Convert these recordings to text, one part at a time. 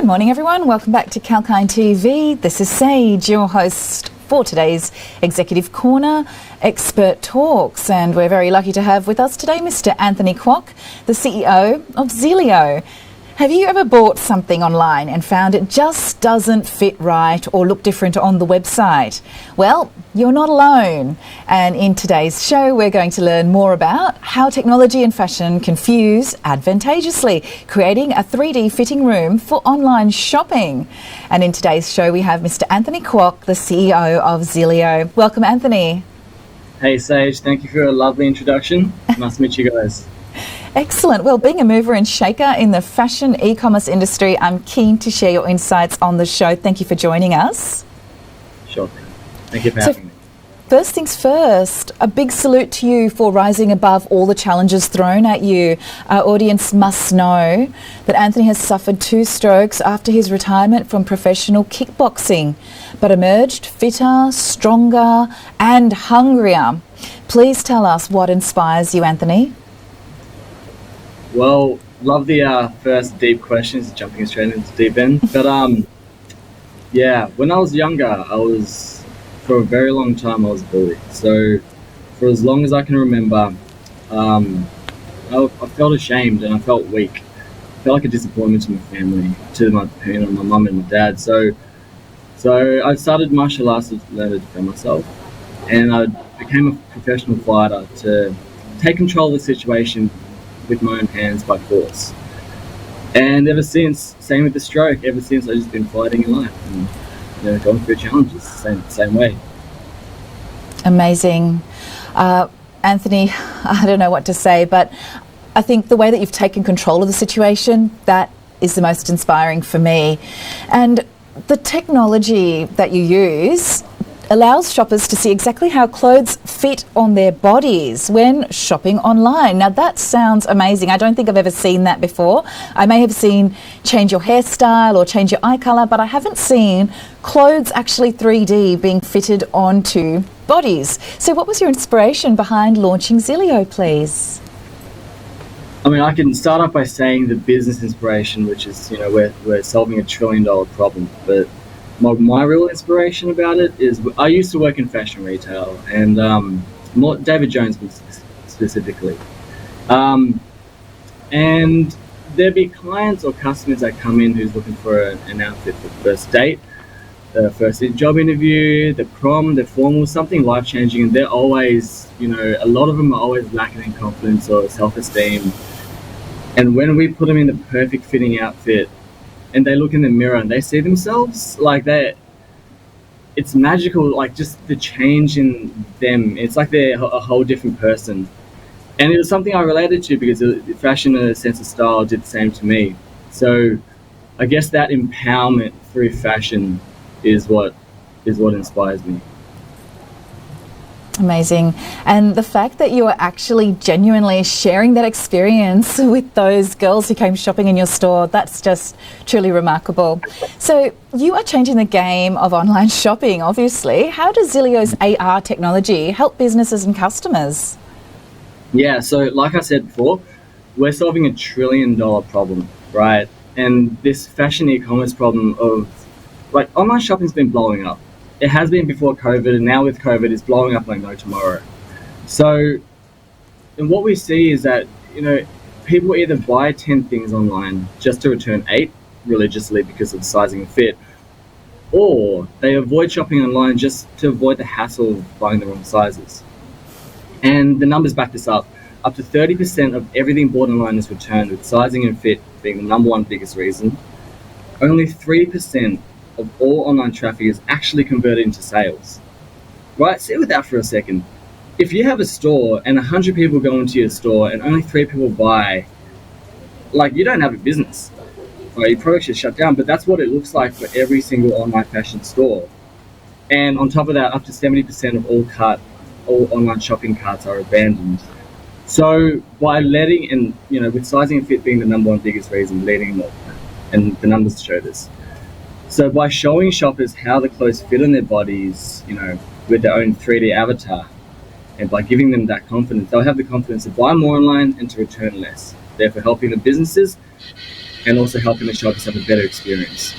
Good morning, everyone. Welcome back to 𝐶𝐞 TV. This is Sage, your host for today's Executive Corner Expert Talks. And we're very lucky to have with us today Mr. Anthony Kwok, the CEO of Zilio. Have you ever bought something online and found it just doesn't fit right or look different on the website? Well, you're not alone. And in today's show, we're going to learn more about how technology and fashion can fuse advantageously, creating a 3D fitting room for online shopping. And in today's show, we have Mr. Anthony Kwok, the CEO of Zilio. Welcome, Anthony. Hey, Sage. Thank you for a lovely introduction. Nice to meet you guys. Excellent. Well, being a mover and shaker in the fashion e-commerce industry, I'm keen to share your insights on the show. Thank you for joining us. Sure thing. Thank you for having me. First things first, a big salute to you for rising above all the challenges thrown at you. Our audience must know that Anthony has suffered 2 strokes after his retirement from professional kickboxing, but emerged fitter, stronger and hungrier. Please tell us what inspires you, Anthony. Well, love the first deep questions, jumping straight into the deep end. But yeah, when I was younger, for a very long time, I was bullied. So for as long as I can remember, I felt ashamed and I felt weak. I felt like a disappointment to my family, to my mum and my dad. So I started martial arts to learn to defend myself, and I became a professional fighter to take control of the situation with my own hands by force. And ever since, same with the stroke, ever since I've just been fighting in life and going through challenges same way. Amazing. Anthony, I don't know what to say, but I think the way that you've taken control of the situation, that is the most inspiring for me. And the technology that you use allows shoppers to see exactly how clothes fit on their bodies when shopping online. Now that sounds amazing. I don't think I've ever seen that before. I may have seen change your hairstyle or change your eye colour, but I haven't seen clothes actually 3D being fitted onto bodies. So what was your inspiration behind launching Zilio, please? I mean, I can start off by saying the business inspiration, which is, we're solving $1 trillion problem, but my real inspiration about it is I used to work in fashion retail and more David Jones specifically. And there'd be clients or customers that come in who's looking for an outfit for the first date, the first job interview, the prom, the formal, something life-changing, and they're always, a lot of them are always lacking in confidence or self-esteem. And when we put them in the perfect fitting outfit, and they look in the mirror and they see themselves like that, it's magical, like just the change in them. It's like they're a whole different person. And it was something I related to because fashion and a sense of style did the same to me. So I guess that empowerment through fashion is what inspires me. Amazing. And the fact that you are actually genuinely sharing that experience with those girls who came shopping in your store, that's just truly remarkable. So you are changing the game of online shopping, obviously. How does Zilio's AR technology help businesses and customers? Yeah, so like I said before, we're solving $1 trillion problem, right? And this fashion e-commerce problem of, online shopping's been blowing up. It has been before COVID, and now with COVID, it's blowing up like no tomorrow. So, and what we see is that, people either buy 10 things online just to return 8 religiously because of the sizing and fit, or they avoid shopping online just to avoid the hassle of buying the wrong sizes. And the numbers back this up. Up to 30% of everything bought online is returned, with sizing and fit being the number one biggest reason. Only 3% of all online traffic is actually converted into sales. Right? Sit with that for a second. If you have a store and 100 people go into your store and only 3 people buy, you don't have a business. Right? Your product should shut down, but that's what it looks like for every single online fashion store. And on top of that, up to 70% of all online shopping carts are abandoned. So by with sizing and fit being the number one biggest reason, leading them, and the numbers show this. So by showing shoppers how the clothes fit on their bodies, with their own 3D avatar, and by giving them that confidence, they'll have the confidence to buy more online and to return less, therefore helping the businesses and also helping the shoppers have a better experience.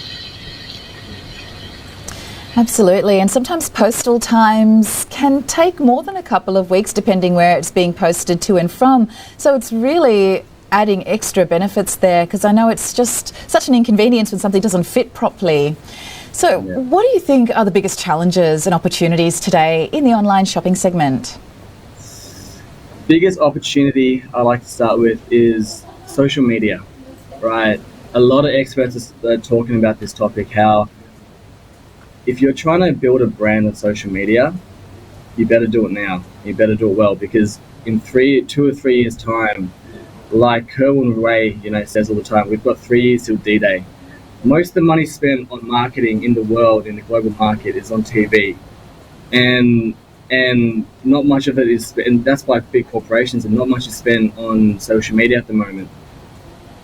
Absolutely, and sometimes postal times can take more than a couple of weeks depending where it's being posted to and from. So it's really adding extra benefits there, because I know it's just such an inconvenience when something doesn't fit properly. So what do you think are the biggest challenges and opportunities today in the online shopping segment? Biggest opportunity I like to start with is social media, right? A lot of experts are talking about this topic, how if you're trying to build a brand on social media, you better do it now. You better do it well, because in 2 or 3 years' time, like Kerwin Ray, says all the time, we've got 3 years till D-Day. Most of the money spent on marketing in the world, in the global market, is on TV, and not much of it is, and that's by big corporations, and not much is spent on social media at the moment.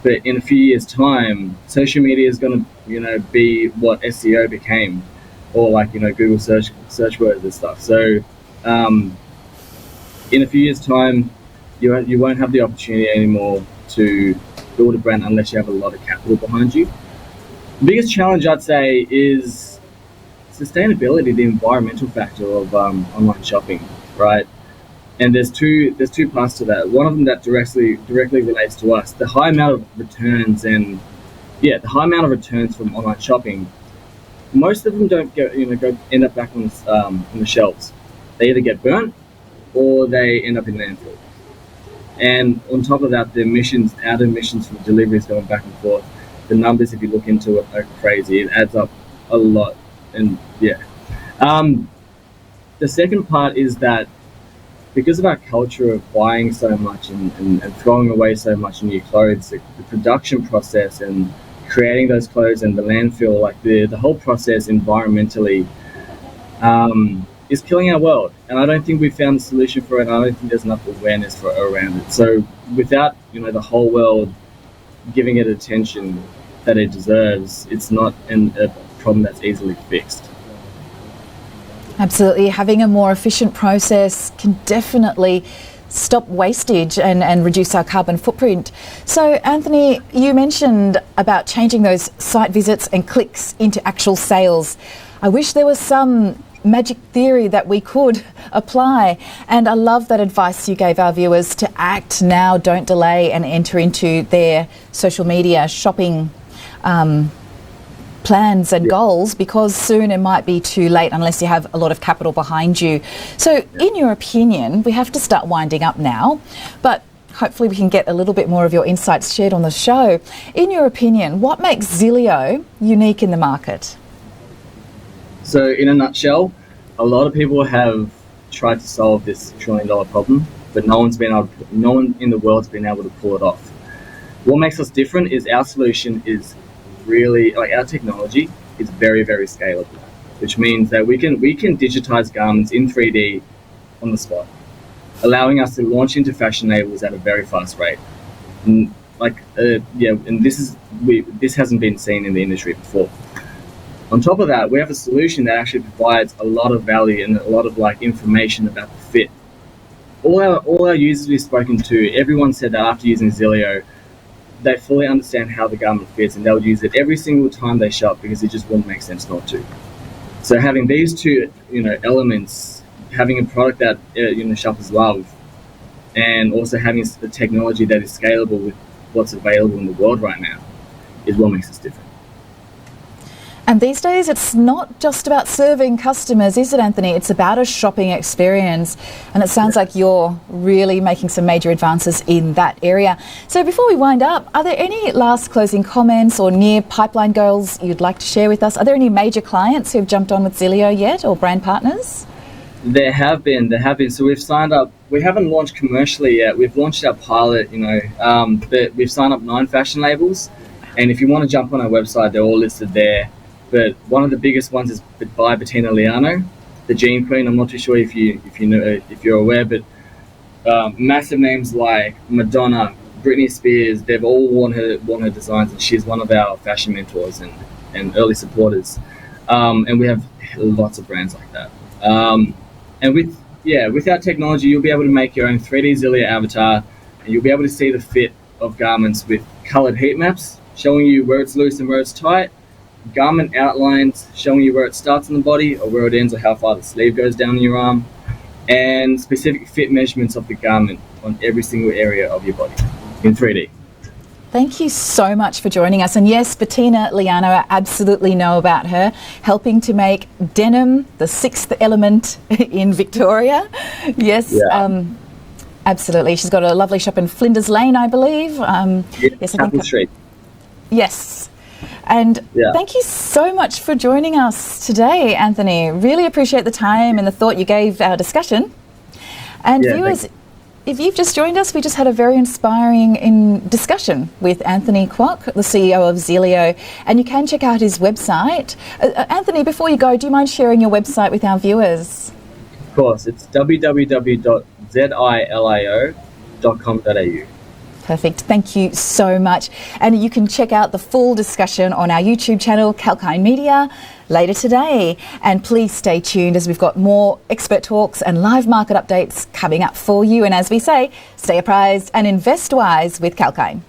But in a few years' time, social media is going to, be what SEO became, or like Google search words and stuff. So in a few years' time, you won't have the opportunity anymore to build a brand unless you have a lot of capital behind you. The biggest challenge, I'd say, is sustainability, the environmental factor of online shopping, right? And there's two parts to that. One of them that directly relates to us: the high amount of returns, from online shopping. Most of them don't end up back on the shelves. They either get burnt or they end up in landfill. And on top of that, our emissions from deliveries going back and forth. The numbers, if you look into it, are crazy. It adds up a lot. And the second part is that because of our culture of buying so much and throwing away so much new clothes, the production process and creating those clothes and the landfill, like the whole process environmentally, is killing our world. And I don't think we've found the solution for it. I don't think there's enough awareness around it. So without the whole world giving it attention that it deserves, it's not a problem that's easily fixed. Absolutely. Having a more efficient process can definitely stop wastage and reduce our carbon footprint. So, Anthony, you mentioned about changing those site visits and clicks into actual sales. I wish there was some magic theory that we could apply, and I love that advice you gave our viewers to act now, don't delay, and enter into their social media shopping plans and goals, because soon it might be too late unless you have a lot of capital behind you. So in your opinion, we have to start winding up now, but hopefully we can get a little bit more of your insights shared on the show. In your opinion, what makes Zilio unique in the market? So in a nutshell, a lot of people have tried to solve this $1 trillion problem, but no one in the world's been able to pull it off. What makes us different is our solution is really, our technology is very, very scalable, which means that we can digitize garments in 3D on the spot, allowing us to launch into fashion labels at a very fast rate. And this hasn't been seen in the industry before. On top of that, we have a solution that actually provides a lot of value and a lot of information about the fit. All our users we've spoken to, everyone said that after using Zilio, they fully understand how the garment fits, and they'll use it every single time they shop because it just wouldn't make sense not to. So having these two, elements, having a product that shoppers love, and also having the technology that is scalable with what's available in the world right now, is what makes us different. And these days, it's not just about serving customers, is it, Anthony? It's about a shopping experience. And it sounds like you're really making some major advances in that area. So before we wind up, are there any last closing comments or near pipeline goals you'd like to share with us? Are there any major clients who've jumped on with Zilio yet, or brand partners? There have been. So we've signed up. We haven't launched commercially yet. We've launched our pilot, but we've signed up 9 fashion labels. And if you want to jump on our website, they're all listed there. But one of the biggest ones is by Bettina Liano, the Jean Queen. I'm not too sure if you're aware, but massive names like Madonna, Britney Spears, they've all worn her designs, and she's one of our fashion mentors and early supporters. And we have lots of brands like that. And with our technology, you'll be able to make your own 3D Zilio avatar, and you'll be able to see the fit of garments with colored heat maps showing you where it's loose and where it's tight, garment outlines showing you where it starts in the body or where it ends or how far the sleeve goes down your arm, and specific fit measurements of the garment on every single area of your body in 3D. Thank you so much for joining us. And yes, Bettina Liano, I absolutely know about her, helping to make denim the sixth element in Victoria. Yes, Yeah. Absolutely. She's got a lovely shop in Flinders Lane, I believe. Yes, I think Street. Yes. And thank you so much for joining us today, Anthony. Really appreciate the time and the thought you gave our discussion. And viewers, if you've just joined us, we just had a very inspiring discussion with Anthony Kwok, the CEO of Zilio, and you can check out his website. Anthony, before you go, do you mind sharing your website with our viewers? Of course, it's www.zilio.com.au. Perfect. Thank you so much. And you can check out the full discussion on our YouTube channel, 𝐶𝐞 Media, later today. And please stay tuned as we've got more expert talks and live market updates coming up for you. And as we say, stay apprised and invest wise with 𝐶𝐞.